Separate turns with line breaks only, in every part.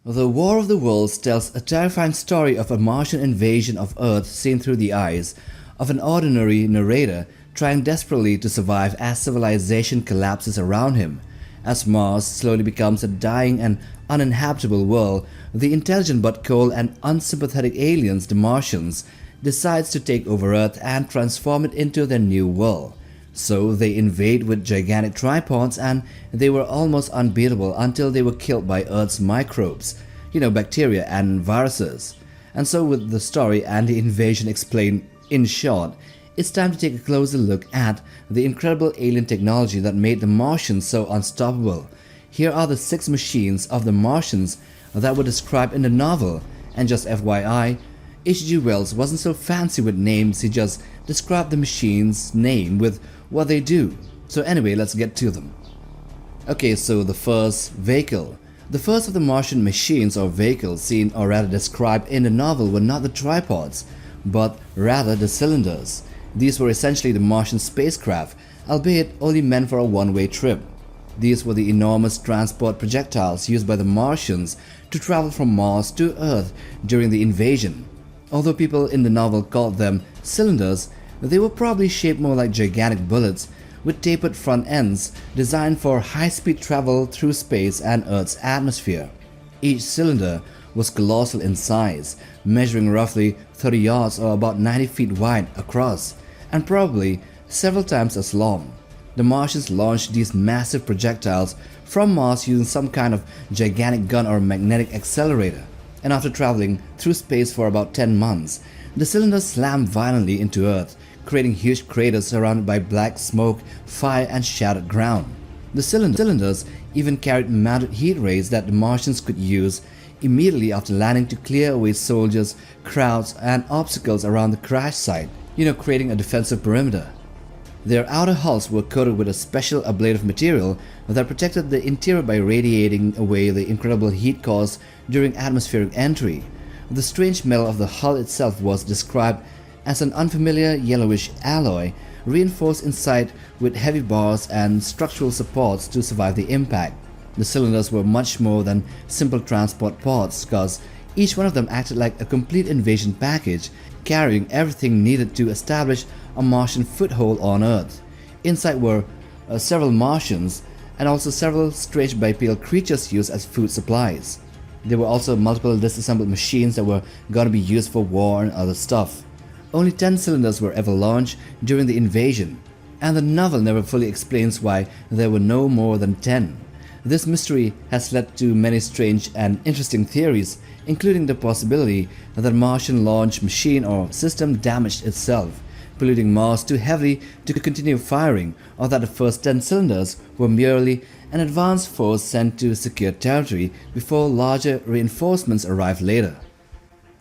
The War of the Worlds tells a terrifying story of a Martian invasion of Earth seen through the eyes of an ordinary narrator trying desperately to survive as civilization collapses around him. As Mars slowly becomes a dying and uninhabitable world, the intelligent but cold and unsympathetic aliens, the Martians, decides to take over Earth and transform it into their new world. So they invade with gigantic tripods, and they were almost unbeatable until they were killed by Earth's microbes, bacteria and viruses. And so with the story and the invasion explained in short, it's time to take a closer look at the incredible alien technology that made the Martians so unstoppable. Here are the 6 machines of the Martians that were described in the novel, and just FYI, H.G.Wells wasn't so fancy with names, he just described the machine's name with what they do. So anyway, let's get to them. Okay, so the first, vehicle. The first of the Martian machines or vehicles seen or rather described in the novel were not the tripods, but rather the cylinders. These were essentially the Martian spacecraft, albeit only meant for a one-way trip. These were the enormous transport projectiles used by the Martians to travel from Mars to Earth during the invasion. Although people in the novel called them cylinders, they were probably shaped more like gigantic bullets with tapered front ends designed for high-speed travel through space and Earth's atmosphere. Each cylinder was colossal in size, measuring roughly 30 yards or about 90 feet wide across, and probably several times as long. The Martians launched these massive projectiles from Mars using some kind of gigantic gun or magnetic accelerator, and after traveling through space for about 10 months, the cylinders slammed violently into Earth, creating huge craters surrounded by black smoke, fire and shattered ground. The cylinders even carried mounted heat rays that the Martians could use immediately after landing to clear away soldiers, crowds and obstacles around the crash site, creating a defensive perimeter. Their outer hulls were coated with a special ablative material that protected the interior by radiating away the incredible heat caused during atmospheric entry. The strange metal of the hull itself was described as an unfamiliar yellowish alloy, reinforced inside with heavy bars and structural supports to survive the impact. The cylinders were much more than simple transport pods, because each one of them acted like a complete invasion package, carrying everything needed to establish a Martian foothold on Earth. Inside were several Martians and also several strange bipedal creatures used as food supplies. There were also multiple disassembled machines that were going to be used for war and other stuff. Only 10 cylinders were ever launched during the invasion, and the novel never fully explains why there were no more than 10. This mystery has led to many strange and interesting theories, including the possibility that the Martian launch machine or system damaged itself, polluting Mars too heavily to continue firing, or that the first 10 cylinders were merely an advanced force sent to secure territory before larger reinforcements arrived later.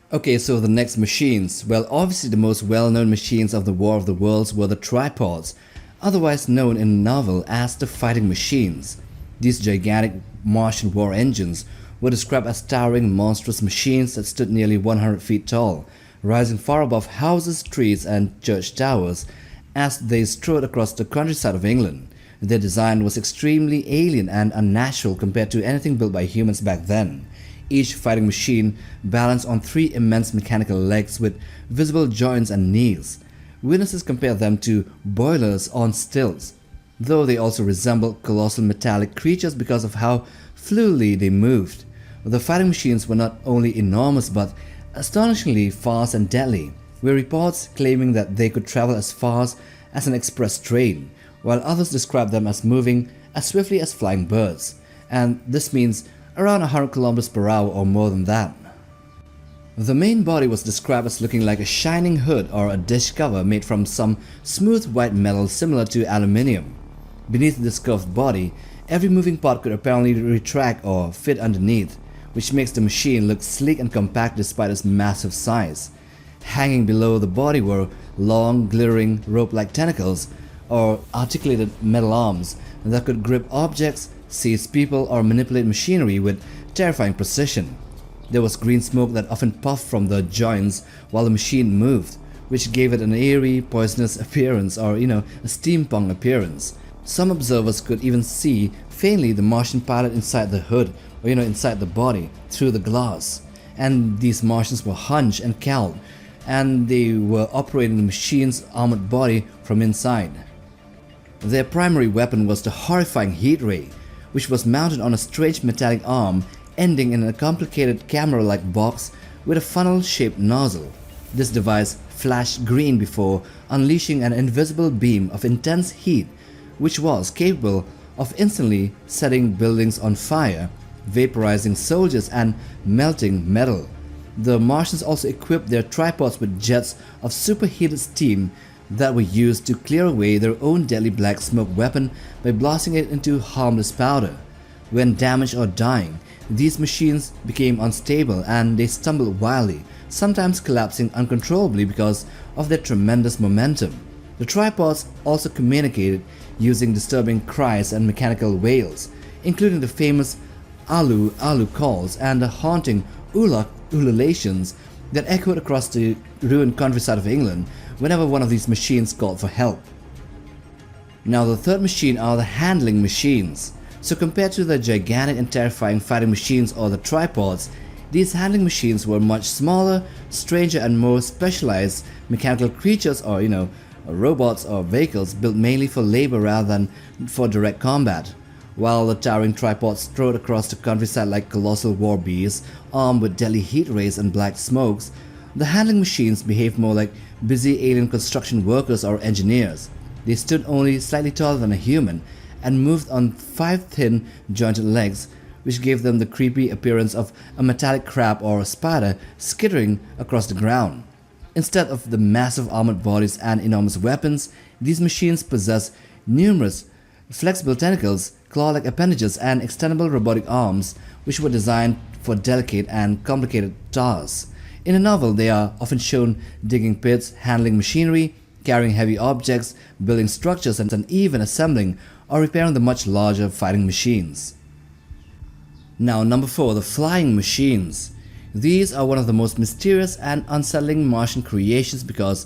Okay, so the next machines. Well, obviously the most well-known machines of the War of the Worlds were the tripods, otherwise known in the novel as the fighting machines. These gigantic Martian war engines were described as towering, monstrous machines that stood nearly 100 feet tall, rising far above houses, trees and church towers as they strode across the countryside of England. Their design was extremely alien and unnatural compared to anything built by humans back then. Each fighting machine balanced on 3 immense mechanical legs with visible joints and knees. Witnesses compare them to boilers on stilts, though they also resembled colossal metallic creatures because of how fluidly they moved. The fighting machines were not only enormous but astonishingly fast and deadly, with reports claiming that they could travel as fast as an express train, while others describe them as moving as swiftly as flying birds, and this means around 100 kilometers per hour or more than that. The main body was described as looking like a shining hood or a dish cover made from some smooth white metal similar to aluminium. Beneath this curved body, every moving part could apparently retract or fit underneath, which makes the machine look sleek and compact despite its massive size. Hanging below the body were long, glittering, rope-like tentacles or articulated metal arms that could grip objects, seize people or manipulate machinery with terrifying precision. There was green smoke that often puffed from the joints while the machine moved, which gave it an eerie, poisonous appearance or, a steampunk appearance. Some observers could even see faintly the Martian pilot inside the hood, or inside the body through the glass. And these Martians were hunched and cowled, and they were operating the machine's armored body from inside. Their primary weapon was the horrifying heat ray, which was mounted on a strange metallic arm ending in a complicated camera-like box with a funnel-shaped nozzle. This device flashed green before unleashing an invisible beam of intense heat, which was capable of instantly setting buildings on fire, vaporizing soldiers, and melting metal. The Martians also equipped their tripods with jets of superheated steam that were used to clear away their own deadly black smoke weapon by blasting it into harmless powder. When damaged or dying, these machines became unstable and they stumbled wildly, sometimes collapsing uncontrollably because of their tremendous momentum. The tripods also communicated using disturbing cries and mechanical wails, including the famous alu alu calls and the haunting ulak ululations that echoed across the ruined countryside of England whenever one of these machines called for help. Now the third machine are the handling machines. So compared to the gigantic and terrifying fighting machines or the tripods, these handling machines were much smaller, stranger, and more specialized mechanical creatures, or robots or vehicles built mainly for labor rather than for direct combat. While the towering tripods strode across the countryside like colossal war beasts armed with deadly heat rays and black smokes, the handling machines behaved more like busy alien construction workers or engineers. They stood only slightly taller than a human and moved on 5 thin, jointed legs, which gave them the creepy appearance of a metallic crab or a spider skittering across the ground. Instead of the massive armored bodies and enormous weapons, these machines possess numerous flexible tentacles, claw-like appendages, and extendable robotic arms, which were designed for delicate and complicated tasks. In a novel, they are often shown digging pits, handling machinery, carrying heavy objects, building structures, and even assembling or repairing the much larger fighting machines. Now, number 4, the flying machines. These are one of the most mysterious and unsettling Martian creations because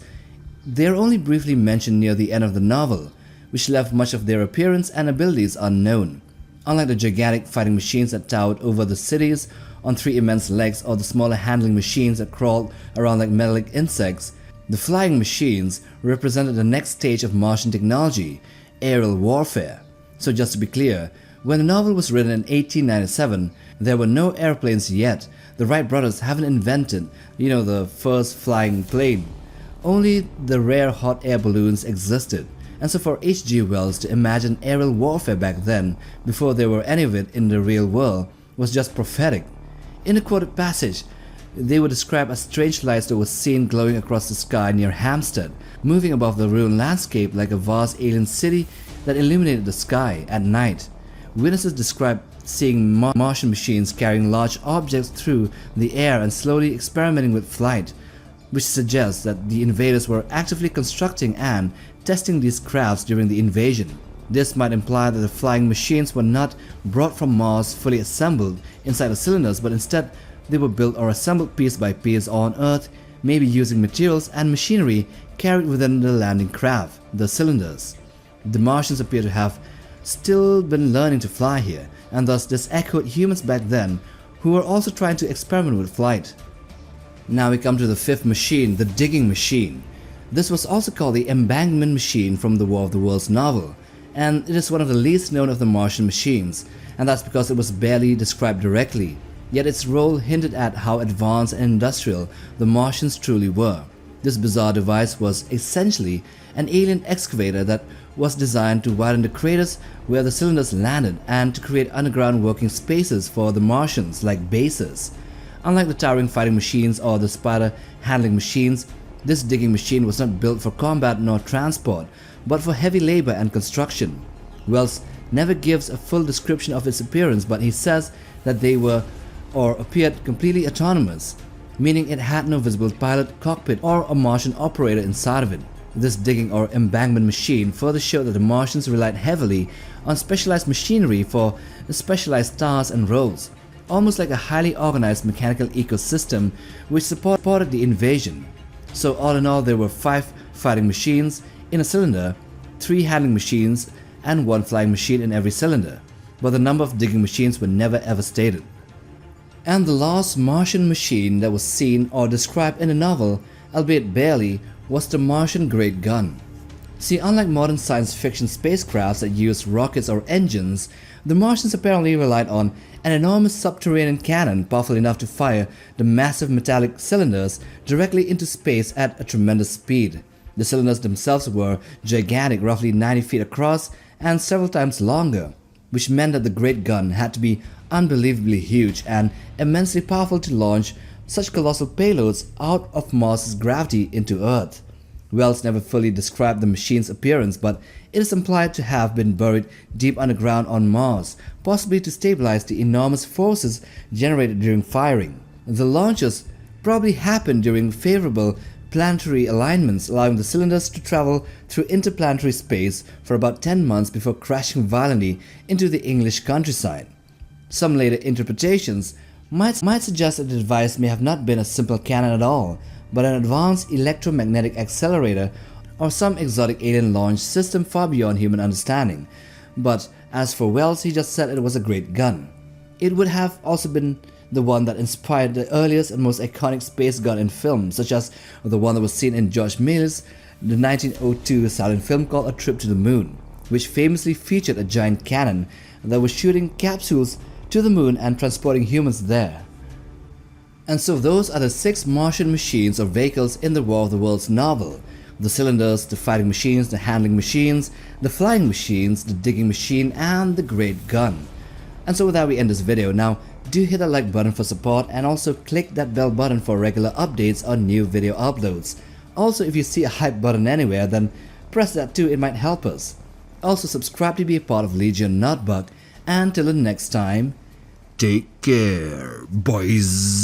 they are only briefly mentioned near the end of the novel, which left much of their appearance and abilities unknown. Unlike the gigantic fighting machines that towered over the cities on 3 immense legs or the smaller handling machines that crawled around like metallic insects, the flying machines represented the next stage of Martian technology, aerial warfare. So just to be clear, when the novel was written in 1897, there were no airplanes yet. The Wright brothers haven't invented, the first flying plane. Only the rare hot air balloons existed. And so for H.G.Wells to imagine aerial warfare back then, before there were any of it in the real world, was just prophetic. In a quoted passage, they would describe a strange light that was seen glowing across the sky near Hampstead, moving above the ruined landscape like a vast alien city that illuminated the sky at night. Witnesses described seeing Martian machines carrying large objects through the air and slowly experimenting with flight, which suggests that the invaders were actively constructing and testing these crafts during the invasion. This might imply that the flying machines were not brought from Mars fully assembled inside the cylinders, but instead they were built or assembled piece by piece on Earth, maybe using materials and machinery carried within the landing craft, the cylinders. The Martians appear to have still been learning to fly here, and thus this echoed humans back then who were also trying to experiment with flight. Now we come to the 5th machine, the digging machine. This was also called the embankment machine from the War of the Worlds novel, and it is one of the least known of the Martian machines, and that's because it was barely described directly, yet its role hinted at how advanced and industrial the Martians truly were. This bizarre device was essentially an alien excavator that was designed to widen the craters where the cylinders landed and to create underground working spaces for the Martians like bases. Unlike the towering fighting machines or the spider handling machines, this digging machine was not built for combat nor transport, but for heavy labor and construction. Wells never gives a full description of its appearance, but he says that they were or appeared completely autonomous, meaning it had no visible pilot, cockpit, or a Martian operator inside of it. This digging or embankment machine further showed that the Martians relied heavily on specialized machinery for specialized tasks and roles, almost like a highly organized mechanical ecosystem which supported the invasion. So all in all, there were 5 fighting machines in a cylinder, 3 handling machines, and 1 flying machine in every cylinder, but the number of digging machines were never ever stated. And the last Martian machine that was seen or described in the novel, albeit barely, was the Martian Great Gun. See, unlike modern science fiction spacecrafts that use rockets or engines, the Martians apparently relied on an enormous subterranean cannon powerful enough to fire the massive metallic cylinders directly into space at a tremendous speed. The cylinders themselves were gigantic, roughly 90 feet across and several times longer, which meant that the Great Gun had to be unbelievably huge and immensely powerful to launch such colossal payloads out of Mars's gravity into Earth. Wells never fully described the machine's appearance, but it is implied to have been buried deep underground on Mars, possibly to stabilize the enormous forces generated during firing. The launches probably happened during favorable planetary alignments, allowing the cylinders to travel through interplanetary space for about 10 months before crashing violently into the English countryside. Some later interpretations might suggest that the device may have not been a simple cannon at all, but an advanced electromagnetic accelerator or some exotic alien launch system far beyond human understanding. But as for Wells, he just said it was a great gun. It would have also been the one that inspired the earliest and most iconic space gun in film, such as the one that was seen in George Mills' the 1902 silent film called A Trip to the Moon, which famously featured a giant cannon that was shooting capsules to the moon and transporting humans there. And so those are the 6 Martian machines or vehicles in the War of the Worlds novel. The cylinders, the fighting machines, the handling machines, the flying machines, the digging machine, and the Great Gun. And so with that we end this video. Now do hit that like button for support and also click that bell button for regular updates on new video uploads. Also, if you see a hype button anywhere, then press that too, it might help us. Also subscribe to be a part of Legion Notebook, and till the next time, take care, boys.